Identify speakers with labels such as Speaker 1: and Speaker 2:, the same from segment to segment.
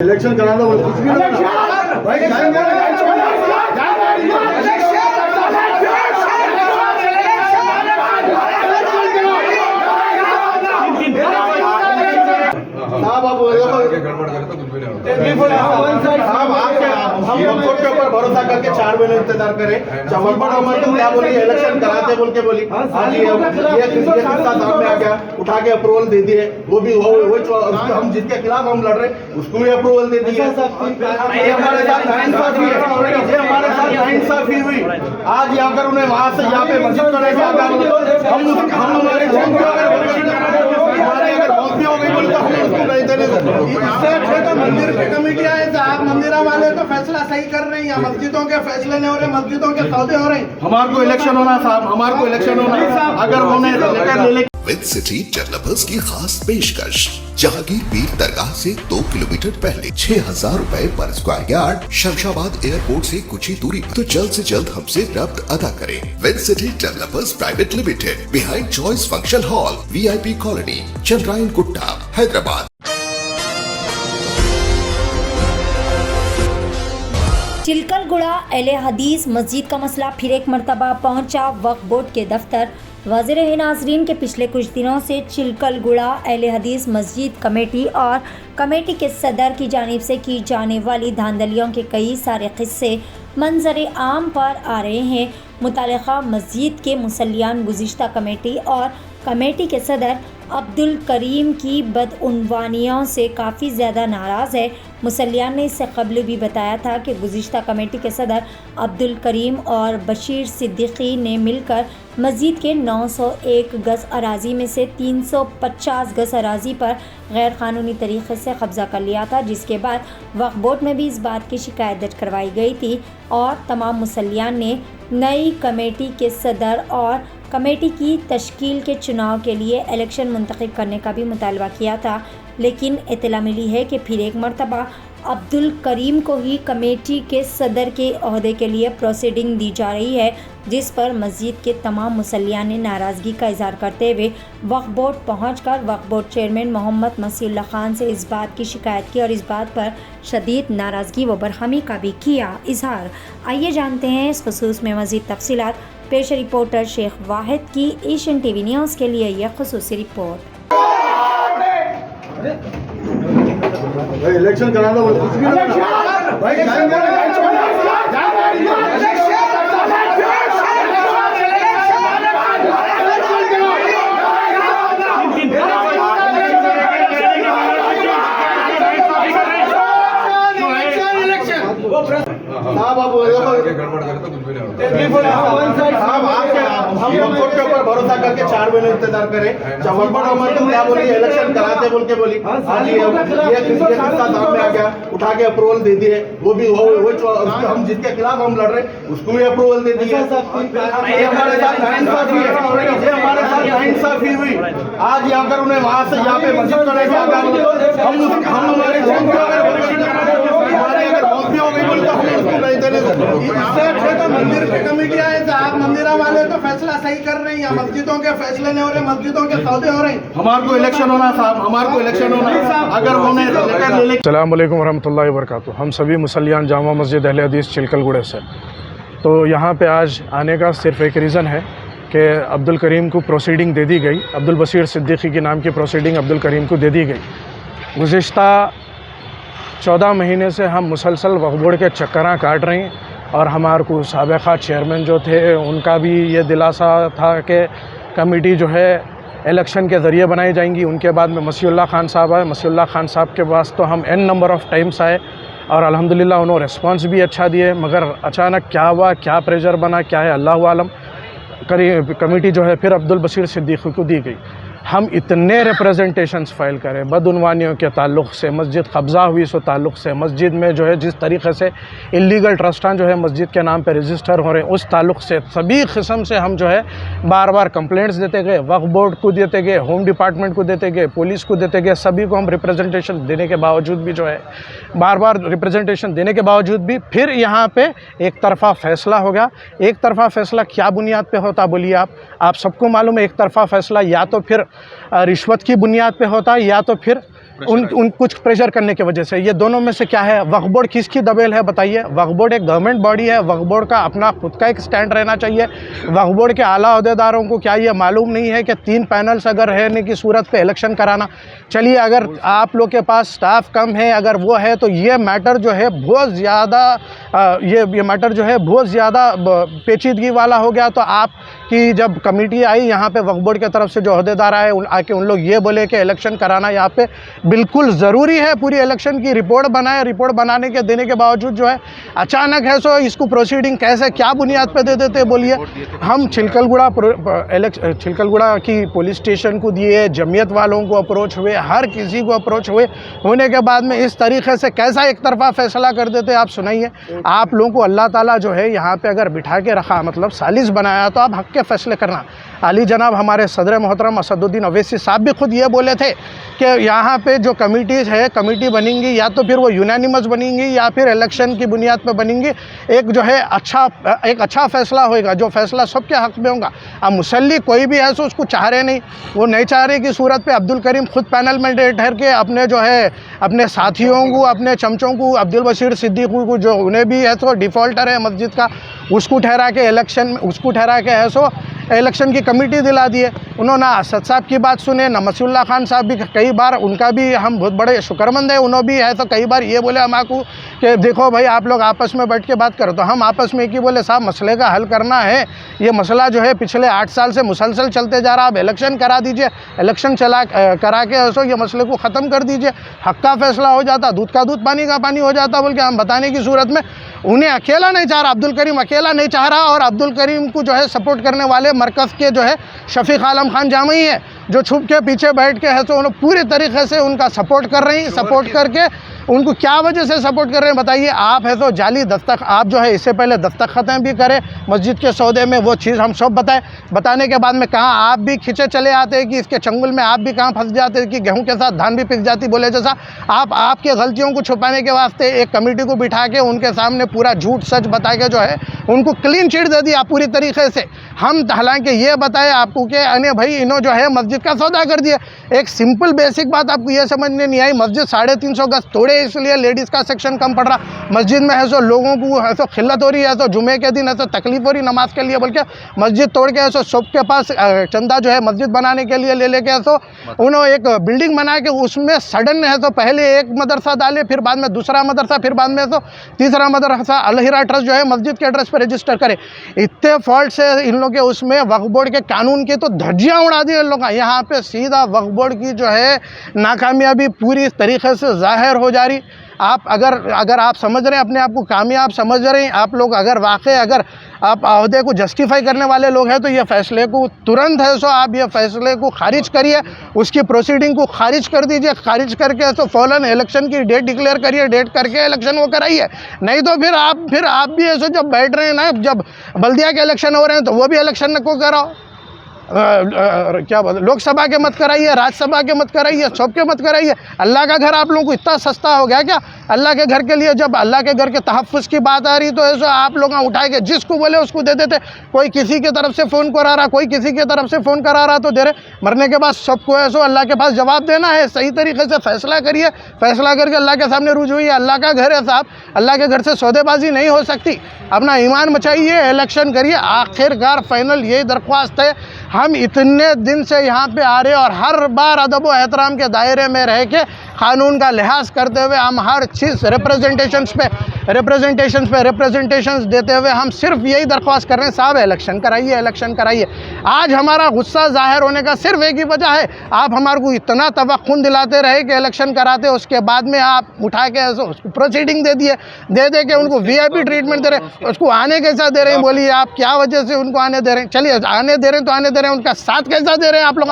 Speaker 1: Election कराना कुछ भी नहीं भाई
Speaker 2: गड़बड़ करे तो कुछ भी नहीं होता।
Speaker 1: हम कोर्ट के ऊपर भरोसा करके 4 महीने इंतजार करें। चमलपड़ अमर तो क्या बोली, इलेक्शन कराते बोल के बोली। आज ये किस्सा सामने आ गया, उठा के अप्रूवल दे दिए। वो भी हम जिसके खिलाफ हम लड़ रहे उसको भी अप्रूवल दे दिए। ये हमारे साथ नाइंसाफी है, ये हमारे साथ नाइंसाफी हुई। आज अगर उन्हें वहां से यहाँ पे मस्जिद करने से हम हमारे हमारे अगर गलती हो गई बोले तो हम उसको नहीं देने
Speaker 3: इससे तो मंदिर की कमेटी आए आप मंदिरा वाले तो फैसला सही कर रहे हैं या मस्जिदों के फैसले नहीं हो रहे, मस्जिदों के सौदे हो रहे हैं।
Speaker 1: हमारे को इलेक्शन होना साहब, हमारे को इलेक्शन होना। अगर उन्हें लेकर ले
Speaker 4: विद सिटी डेवलपर्स की खास पेशकश, जहांगीर पीर दरगाह से 2 किलोमीटर पहले 6,000 रुपए पर स्क्वायर यार्ड, शमशाबाद एयरपोर्ट से कुछ ही दूरी पर। तो जल्द से जल्द हमसे रब्त अदा करें। With city developers private limited, behind choice function hall, VIP colony, Chandrayangutta, Hyderabad.
Speaker 5: Chilkalguda अहले हदीस मस्जिद का मसला फिर एक मरतबा पहुंचा वक्फ बोर्ड के दफ्तर। वाज़ेह है नाज़रीन के पिछले कुछ दिनों से चिलकलगुड़ा अहले हदीस मस्जिद कमेटी और कमेटी के सदर की जानिब से की जाने वाली धांधलियों के कई सारे किस्से मंजर आम पर आ रहे हैं। मुतालिका मस्जिद के मुसल्लियान गुज़िश्ता कमेटी और कमेटी के सदर अब्दुल करीम की बदउनवानियों से काफ़ी ज़्यादा नाराज़ है। मुसल्लियान ने इससे कबल भी बताया था कि गुज़िश्ता कमेटी के सदर अब्दुल करीम और बशीर सिद्दीकी ने मिलकर मस्जिद के 901 गज़ अराज़ी में से 350 गज़ अराज़ी पर गैर क़ानूनी तरीक़े से कब्ज़ा कर लिया था, जिसके बाद वक्फ बोर्ड में भी इस बात की शिकायत दर्ज करवाई गई थी और तमाम मुसल्लियान ने नई कमेटी के सदर और कमेटी की तश्कील के चुनाव के लिए इलेक्शन मुंतखब करने का भी मुतालबा किया था। लेकिन इत्तला मिली है कि फिर एक मरतबा अब्दुल करीम को ही कमेटी के सदर के ओहदे के लिए प्रोसीडिंग दी जा रही है, जिस पर मस्जिद के तमाम मुसल्लियान ने नाराज़गी का इजहार करते हुए वक्फ बोर्ड पहुंचकर वक्फ बोर्ड चेयरमैन मोहम्मद मसीहुल्लाह खान से इस बात की शिकायत की और इस बात पर शदीद नाराज़गी व बरहमी का भी किया इजहार। आइए जानते हैं इस खुसूस में मज़ीद तफसीलात। पेश रिपोर्टर शेख वाहिद की एशियन TV न्यूज़ के लिए यह खुसूसी रिपोर्ट।
Speaker 1: भाई इलेक्शन कराना कुछ भी नहीं भाई
Speaker 2: गड़बड़ करे तो कुछ भी नहीं होता।
Speaker 1: हम कोर्ट के ऊपर भरोसा करके 4 महीने इंतजार करें। चमलपड़ अमर तो क्या बोली, इलेक्शन कराते बोल के बोली। आज ये किस्सा सामने आ गया, उठा के अप्रूवल दे दिए। वो भी हम जिसके खिलाफ हम लड़ रहे उसको भी अप्रूवल दे दिए। ये हमारे साथ नाइंसाफी है, ये हमारे साथ नाइंसाफी हुई। आज अगर उन्हें वहां से यहाँ पे मस्जिद करने से हम हमारे अगर गलती हो गई बोले तो हम उसको नहीं देने
Speaker 3: इससे तो मंदिर की कमेटी आए आप मंदिरा वाले तो फैसला सही कर रहे हैं या मस्जिदों के फैसले नहीं हो रहे, मस्जिदों के सौदे हो रहे हैं।
Speaker 1: हमारे को इलेक्शन होना साहब, हमारे को इलेक्शन होना। अगर उन्हें लेकर ले
Speaker 6: अस्सलाम वालेकुम वरहमतुल्लाहि वबरकातुहू। हम सभी मुसल्लियान जामा मस्जिद अहले हदीस चिलकलगुड़े से, तो यहाँ पे आज आने का सिर्फ एक रीज़न है कि अब्दुल करीम को प्रोसीडिंग दे दी गई। अब्दुल बशीर सिद्दीकी के नाम की प्रोसीडिंग अब्दुल करीम को दे दी गई। गुज़िश्ता 14 महीने से हम मुसलसल वक्फ बोर्ड के चक्करां काट रहे हैं और हमारे को साबिक़ा चेयरमैन जो थे उनका भी ये दिलासा था कि कमेटी जो है इलेक्शन के ज़रिए बनाई जाएंगी। उनके बाद में मसीहुल्लाह खान साहब आए। मसीहुल्लाह खान साहब के पास तो हम n नंबर ऑफ़ टाइम्स आए और अल्हम्दुलिल्लाह उन्होंने रिस्पांस भी अच्छा दिए, मगर अचानक क्या हुआ, क्या प्रेशर बना, क्या है अल्लाह आलम। कमेटी जो है फिर अब्दुल बशीर सिद्दीकी को दी गई। हम इतने रिप्रेजेंटेशंस फ़ाइल करें बदउनवानियों के ताल्लुक़ से, मस्जिद कब्ज़ा हुई सो ताल्लुक़ से, मस्जिद में जो है जिस तरीक़े से इलीगल ट्रस्टां जो है मस्जिद के नाम पे रजिस्टर हो रहे हैं उस ताल्लुक़ से सभी किस्म से हम जो है बार बार कंप्लेंट्स देते गए। वक्फ बोर्ड को देते गए, होम डिपार्टमेंट को देते गए, पुलिस को देते गए, सभी को हम रिप्रेजेंटेशन देने के बावजूद भी जो है बार बार रिप्रेजेंटेशन देने के बावजूद भी फिर यहाँ पे एक तरफ़ा फ़ैसला हो गया। एक तरफ़ा फ़ैसला क्या बुनियाद पे होता बोलिए आप सबको मालूम है। एक तरफ़ा फ़ैसला या तो फिर रिश्वत की बुनियाद पे होता है या तो फिर उन कुछ प्रेशर करने की वजह से। ये दोनों में से क्या है, वक्फ बोर्ड किसकी दबेल है बताइए? वक्फ बोर्ड एक गवर्नमेंट बॉडी है, वक्फ बोर्ड का अपना खुद का एक स्टैंड रहना चाहिए। वक्फ बोर्ड के आला अहदेदारों को क्या ये मालूम नहीं है कि 3 पैनल्स अगर रहने की सूरत पे इलेक्शन कराना, चलिए अगर आप लोग के पास स्टाफ कम है, अगर वो है तो ये मैटर जो है बहुत ज़्यादा ये मैटर जो है बहुत ज़्यादा पेचीदगी वाला हो गया। तो आपकी जब कमेटी आई यहाँ पे वक्फ बोर्ड की तरफ से जो अहदेदार आए आके उन लोग ये बोले कि इलेक्शन कराना यहाँ पे बिल्कुल ज़रूरी है, पूरी इलेक्शन की रिपोर्ट बनाए, रिपोर्ट बनाने के देने के बावजूद जो है अचानक है सो इसको प्रोसीडिंग कैसे क्या बुनियाद पे दे देते बोलिए? हम छिलकलगुड़ा की पुलिस स्टेशन को दिए, जमीयत वालों को अप्रोच हुए, हर किसी को अप्रोच हुए, होने के बाद में इस तरीके से कैसा एक तरफा फैसला कर देते? आप सुनाइए। आप लोगों को अल्लाह ताला जो है यहाँ पे अगर बिठा के रखा, मतलब सालिस बनाया, तो आप हक के फैसले करना। अली जनाब हमारे सदर मोहतरम असदुद्दीन अवैसी साहब भी खुद ये बोले थे कि यहाँ पे जो कमिटीज़ है, कमेटी बनेंगी या तो फिर वो यूनानिमस बनेंगी या फिर इलेक्शन की बुनियाद पर बनेंगी। एक जो है एक अच्छा फैसला होएगा, जो फैसला सबके हक़ में होगा। अब मुसल्ली कोई भी है सो उसको चाह रहे नहीं, वो नहीं चाह रहे की सूरत पे अब्दुल करीम खुद पैनल में ठहर के अपने जो है अपने साथियों को, अपने चमचों को, अब्दुल बशीर सिद्दीकी को जो उन्हें भी है तो डिफ़ॉल्टर है मस्जिद का, उसको ठहरा के है सो इलेक्शन की कमेटी दिला दिए। उन्होंने असद साहब की बात सुने, नमसीउल्लाह खान साहब भी कई बार, उनका भी हम बहुत बड़े शुक्रमंद हैं, उन्होंने भी है तो कई बार ये बोले हमारे कि देखो भाई आप लोग आपस में बैठ के बात करो। तो हम आपस में एक ही बोले साहब मसले का हल करना है, ये मसला जो है पिछले 8 साल से मुसलसल चलते जा रहा, अब इलेक्शन करा दीजिए, इलेक्शन करा के ऐसो ये मसले को ख़त्म कर दीजिए, हक़ का फैसला हो जाता, दूध का दूध पानी का पानी हो जाता बोल के हम बताने की सूरत में उन्हें अकेला नहीं चाह रहा, अब्दुल करीम अकेला नहीं चाह रहा। और अब्दुल करीम को जो है सपोर्ट करने वाले मरकज़ के जो है शफीक आलम खान जामई है, जो छुप के पीछे बैठ के है तो उन्हें पूरी तरीके से उनका सपोर्ट कर रही हैं। सपोर्ट करके उनको क्या वजह से सपोर्ट कर रहे हैं बताइए? आप है तो जाली दस्तक, आप जो है इससे पहले दस्तखतें भी करें मस्जिद के सौदे में, वो चीज़ हम सब बताने के बाद में कहाँ आप भी खिंचे चले आते हैं कि इसके चंगुल में आप भी कहाँ फंस जाते हैं कि गेहूं के साथ धान भी पिस जाती बोले जैसा। आप आपके गलतियों को छुपाने के वास्ते एक कमेटी को बिठा के उनके सामने पूरा झूठ सच बता के जो है उनको क्लीन चिट दे दिया पूरी तरीके से। हम हालांकि ये बताए आपको कि अने भाई इन्हों जो है मस्जिद का सौदा कर दिया। एक सिंपल बेसिक बात आपको ये समझने नहीं आई, मस्जिद 350 गज तोड़े इसलिए लेडीज़ का सेक्शन कम पड़ रहा, मस्जिद में है सो लोगों को है सो खिल्लत हो रही है, तो जुमे के दिन है सो तकलीफ हो रही नमाज के लिए, बल्कि मस्जिद तोड़ के है सो सबके पास चंदा जो है मस्जिद बनाने के लिए ले लेके है सो उन्होंने एक बिल्डिंग बना के उसमें सडन है तो पहले एक मदरसा डाले, फिर बाद में दूसरा मदरसा, फिर बाद में तो तीसरा मदरसा अल-हिरा ट्रस्ट जो है मस्जिद के एड्रेस पर रजिस्टर करे। इतने फॉल्ट से इन लोग के उसमें वक्फ बोर्ड के कानून की तो धज्जियाँ उड़ा दी इन लोग का। यहाँ पे सीधा वक्फ बोर्ड की जो है नाकामयाबी पूरी तरीके से जाहिर हो जा रही। आप अगर आप समझ रहे हैं अपने आप को कामयाब समझ रहे हैं, आप लोग अगर आप अहदे को जस्टिफाई करने वाले लोग हैं तो ये फैसले को तुरंत है सो आप ये फैसले को खारिज करिए, उसकी प्रोसीडिंग को खारिज कर दीजिए, खारिज करके तो फौरन इलेक्शन की डेट डिक्लेयर करिए, डेट करके इलेक्शन वो कराइए। नहीं तो फिर आप भी ऐसे जब बैठ रहे हैं ना, जब बल्दिया के इलेक्शन हो रहे हैं तो वो भी इलेक्शन को कराओ, क्या बोलते लोकसभा के मत कराइए, राज्यसभा के मत कराइए, सबके मत कराइए। अल्लाह का घर आप लोगों को इतना सस्ता हो गया क्या? अल्लाह के घर के लिए जब अल्लाह के घर के तहफ़्फ़ुज़ की बात आ रही तो ऐसा आप लोग उठा के जिसको बोले उसको दे देते। कोई किसी की तरफ से फ़ोन करा रहा, कोई किसी की तरफ से फ़ोन करा रहा तो दे रहे। मरने के बाद सबको ऐसा अल्लाह के पास जवाब देना है, सही तरीके से फैसला करिए, फैसला करके अल्लाह के सामने रुजू हुई। अल्लाह का घर है साहब, अल्लाह के घर से सौदेबाजी नहीं हो सकती। अपना ईमान बचाइए, इलेक्शन करिए। आखिरकार फाइनल यही दरख्वास्त है, हम इतने दिन से यहाँ पे आ रहे और हर बार अदब व एहतराम के दायरे में रह के कानून का लिहाज करते हुए हम हर चीज़ रिप्रेजेंटेशंस देते हुए हम सिर्फ यही दरख्वास्त कर रहे हैं साहब इलेक्शन कराइए, इलेक्शन कराइए। आज हमारा गुस्सा जाहिर होने का सिर्फ एक ही वजह है, आप हमारे को इतना तवक्कुन दिलाते रहे कि इलेक्शन कराते, उसके बाद में आप उठा के उसको प्रोसीडिंग दे के उनको VIP ट्रीटमेंट दे रहे, उसको आने कैसा दे रहे हैं बोलिए आप? क्या वजह से उनको आने दे रहे हैं? चलिए आने दे रहे हैं तो आने दे रहे हैं, उनका साथ कैसा दे रहे हैं आप लोग?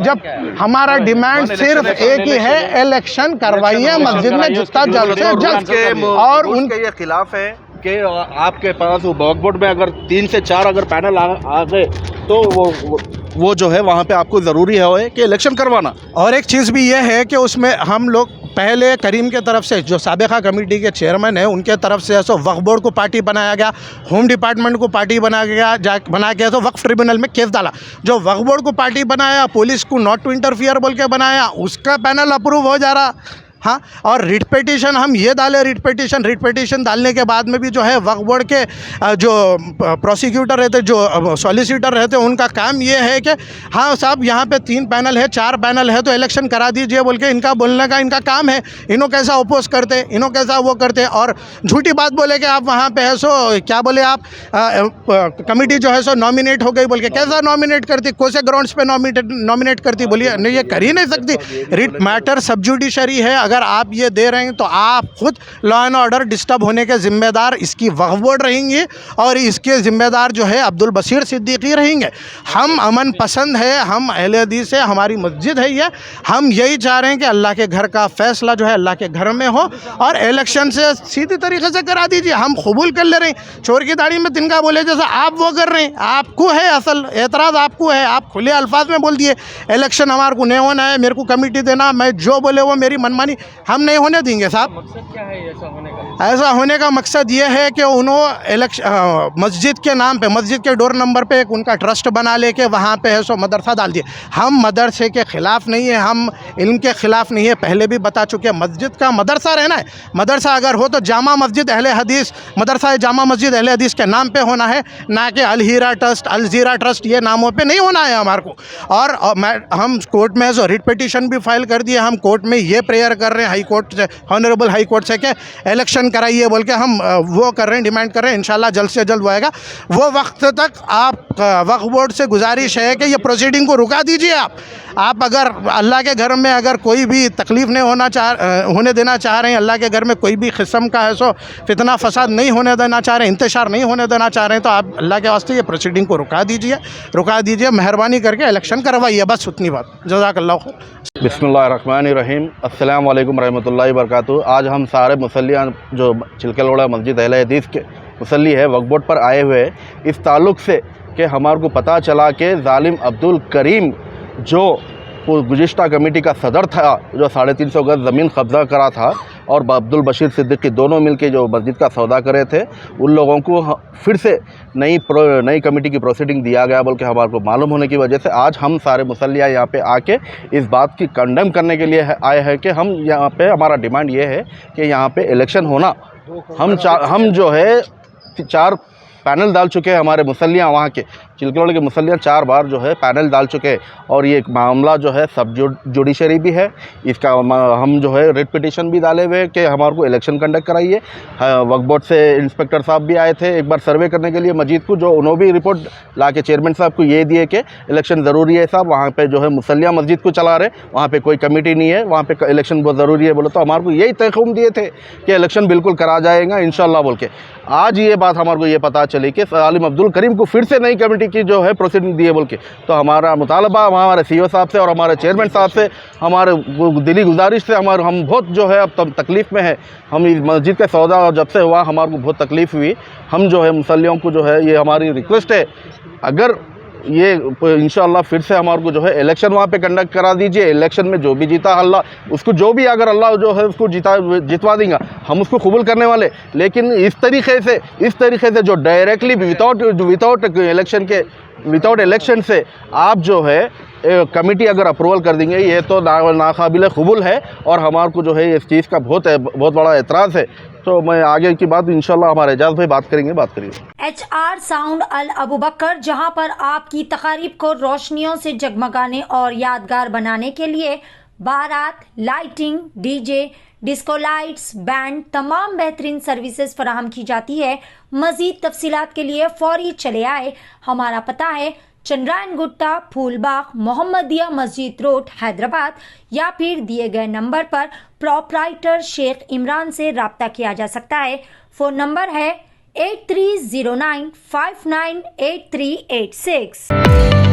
Speaker 6: जब हमारा डिमांड सिर्फ एक ही है, इलेक्शन करवाइए मस्जिद में जितना जल्द से जल्द। और उनके ये खिलाफ है कि आपके पास वो वक्फ बोर्ड में अगर 3 से 4 अगर पैनल आ गए तो वो जो है वहाँ पे आपको ज़रूरी है कि इलेक्शन करवाना। और एक चीज़ भी ये है कि उसमें हम लोग
Speaker 7: पहले करीम के तरफ से जो साबिका कमेटी के चेयरमैन है उनके तरफ से ऐसा वक्फ बोर्ड को पार्टी बनाया गया, होम डिपार्टमेंट को पार्टी बना के तो वक्फ ट्रिब्यूनल में केस डाला। जो वक्फ बोर्ड को पार्टी बनाया, पुलिस को नॉट टू इंटरफियर बोल के बनाया, उसका पैनल अप्रूव हो जा रहा। हाँ, और रिट पिटीशन हम ये डाले, रिट पिटीशन डालने के बाद में भी जो है वक्फ बोर्ड के जो प्रोसिक्यूटर रहते, जो सॉलिसिटर रहते, उनका काम ये है कि हाँ साहब यहाँ पे 3 पैनल है, 4 पैनल है तो इलेक्शन करा दीजिए बोल के इनका बोलने का इनका काम है। इन्हों कैसा अपोज करते, इन्हों कैसा वो करते, और झूठी बात बोले कि आप वहाँ पे है सो क्या बोले आप कमेटी जो है सो नॉमिनेट हो गई बोल के। कैसा नॉमिनेट करती, कौन से ग्राउंड्स पे नॉमिनेट करती, बोलिए नहीं, ये कर ही नहीं सकती। रिट मैटर सब जुडिशरी है, अगर आप ये दे रहे हैं तो आप खुद लॉ एंड ऑर्डर डिस्टर्ब होने के जिम्मेदार इसकी वक्फ बोर्ड रहेंगे और इसके जिम्मेदार जो है अब्दुल बशीर सिद्दीकी रहेंगे। हम अमन पसंद है, हम अहले हदीस है, हमारी मस्जिद है ये, हम यही चाह रहे हैं कि अल्लाह के घर का फैसला जो है अल्लाह के घर में हो और इलेक्शन से सीधी तरीके से करा दीजिए। हम कबूल कर ले रहे हैं, चोर की दाढ़ी में तिनका बोले जैसा आप वो कर रहे हैं, आपको है असल एतराज़, आपको है, आप खुले अल्फाज में बोल दिए इलेक्शन हमारे को नहीं होना है, मेरे को कमेटी देना, मैं जो बोले वो मेरी मनमानी, हम नहीं होने देंगे साहब।
Speaker 8: मकसद क्या है
Speaker 7: ऐसा होने का मकसद ये है कि उन्होंने मस्जिद के नाम पे, मस्जिद के डोर नंबर पे एक उनका ट्रस्ट बना लेके वहाँ पे है सो मदरसा डाल दिए। हम मदरसे के ख़िलाफ़ नहीं है, हम इल्म के ख़िलाफ़ नहीं है, पहले भी बता चुके हैं। मस्जिद का मदरसा रहना है, मदरसा अगर हो तो जामा मस्जिद अहले हदीस, मदरसा जामा मस्जिद अहले हदीस के नाम पे होना है, ना कि अल हीरा ट्रस्ट, अल जीरा ट्रस्ट, ये नामों पे नहीं होना है हमारे को। और हम कोर्ट में जो रिट पिटीशन भी फाइल कर दिए, हम कोर्ट में ये प्रेयर कर रहे हैं हाई कोर्ट से, ऑनरेबल हाई कोर्ट से, कि इलेक्शन कराइए बोल के हम वो कर रहे हैं, डिमांड कर रहे हैं। इंशाल्लाह जल्द से जल्द वो आएगा। वो वक्त तक आप वक्फ बोर्ड से गुजारिश है कि ये प्रोसीडिंग को रुका दीजिए। आप अगर अल्लाह के घर में अगर कोई भी तकलीफ़ नहीं होने देना चाह रहे हैं, अल्लाह के घर में कोई भी किस्म का है सो फितना फसाद नहीं होने देना चाह रहे हैं, इंतशार नहीं होने देना चाह रहे हैं, तो आप अल्लाह के वास्ते ये प्रोसीडिंग को रुका दीजिए, मेहरबानी करके इलेक्शन करवाइए, बस उतनी बात। जज़ाकल्लाह खैर।
Speaker 1: बिस्मिल्लाहिर्रहमानिर्रहीम, अस्सलाम वालेकुम रहमतुल्लाहि वबरकातुहू। आज हम सारे मुसल्लियान जो चिलकलगुड़ा मस्जिद अहले हदीस के मुसल्ली है वक्फ बोर्ड पर आए हुए इस ताल्लुक़ से कि हमारे को पता चला कि ज़ालिम अब्दुल करीम जो गुज़िश्ता कमेटी का सदर था, जो 350 गज ज़मीन कब्ज़ा करा था, और अब्दुल बशीर सिद्दीकी दोनों मिलके जो मस्जिद का सौदा करे थे, उन लोगों को फिर से नई कमेटी की प्रोसीडिंग दिया गया बोल के हमारे को मालूम होने की वजह से आज हम सारे मुसल्लिया यहाँ पे आके इस बात की कंडेम करने के लिए आए हैं कि हम यहाँ पे, हमारा डिमांड ये है कि यहाँ पे इलेक्शन होना। हम जो है 4 पैनल डाल चुके हैं, हमारे मुसल्लियाँ वहाँ के चिलकलगुड़ा के मुसल्लियाँ 4 बार जो है पैनल डाल चुके हैं, और ये मामला जो है सब जुडिशरी भी है। इसका हम जो है रिट पिटीशन भी डाले हुए कि हमारे को इलेक्शन कंडक्ट कराइए। वक्फ बोर्ड से इंस्पेक्टर साहब भी आए थे एक बार सर्वे करने के लिए मस्जिद को, जो उन्होंने भी रिपोर्ट ला के चेयरमैन साहब को ये दिए कि इलेक्शन ज़रूरी है साहब, वहाँ पर जो है मुसल्लियाँ मस्जिद को चला रहे, वहाँ पर कोई कमेटी नहीं है, वहाँ पर इलेक्शन बहुत ज़रूरी है बोले, तो हमारे को यही तहख़्ख़ुम दिए थे कि इलेक्शन बिल्कुल करा जाएगा इंशाल्लाह बोल के। आज ये बात हमारे को ये पता चली कि ज़ालिम अब्दुल करीम को फिर से नई कमेटी की जो है प्रोसीडिंग दिए बोल के, तो हमारा मुतालबा हमारे CEO साहब से और हमारे चेयरमैन साहब से, हमारे दिली गुजारिश से, हम बहुत जो है अब तकलीफ़ में है। हम इस मस्जिद का सौदा जब से हुआ हमारे को बहुत तकलीफ़ हुई। हम जो है मुसल्लियों को जो है ये हमारी रिक्वेस्ट है, अगर ये इंशाअल्लाह फिर से हमारे को जो है इलेक्शन वहाँ पे कंडक्ट करा दीजिए। इलेक्शन में जो भी जीता अल्लाह उसको, जो भी अगर अल्लाह जो है उसको जितवा देगा, हम उसको कबूल करने वाले। लेकिन इस तरीके से जो डायरेक्टली विदाउट इलेक्शन से आप जो है कमेटी अगर अप्रूवल कर देंगे, ये तो नाकाबिल कबूल है, और हमारे को जो है इस चीज़ का बहुत बड़ा एतराज़ है। तो मैं आगे की बात इंशाल्लाह हमारे एजाज भाई बात करेंगे।
Speaker 5: HR साउंड अल अबू बकर, जहाँ पर आपकी तकारीब को रोशनियों से जगमगाने और यादगार बनाने के लिए बारात, lighting, DJ, disco lights, band, तमाम बेहतरीन सर्विसेज फराहम की जाती है। मजीद तफसीलात के लिए फौरी चले आए। हमारा पता है चंद्रायन गुट्टा, फूलबाग, मोहम्मदिया मस्जिद रोड, हैदराबाद, या फिर दिए गए नंबर पर प्रोपराइटर शेख इमरान से रब्ता किया जा सकता है। फ़ोन नंबर है 8309598386।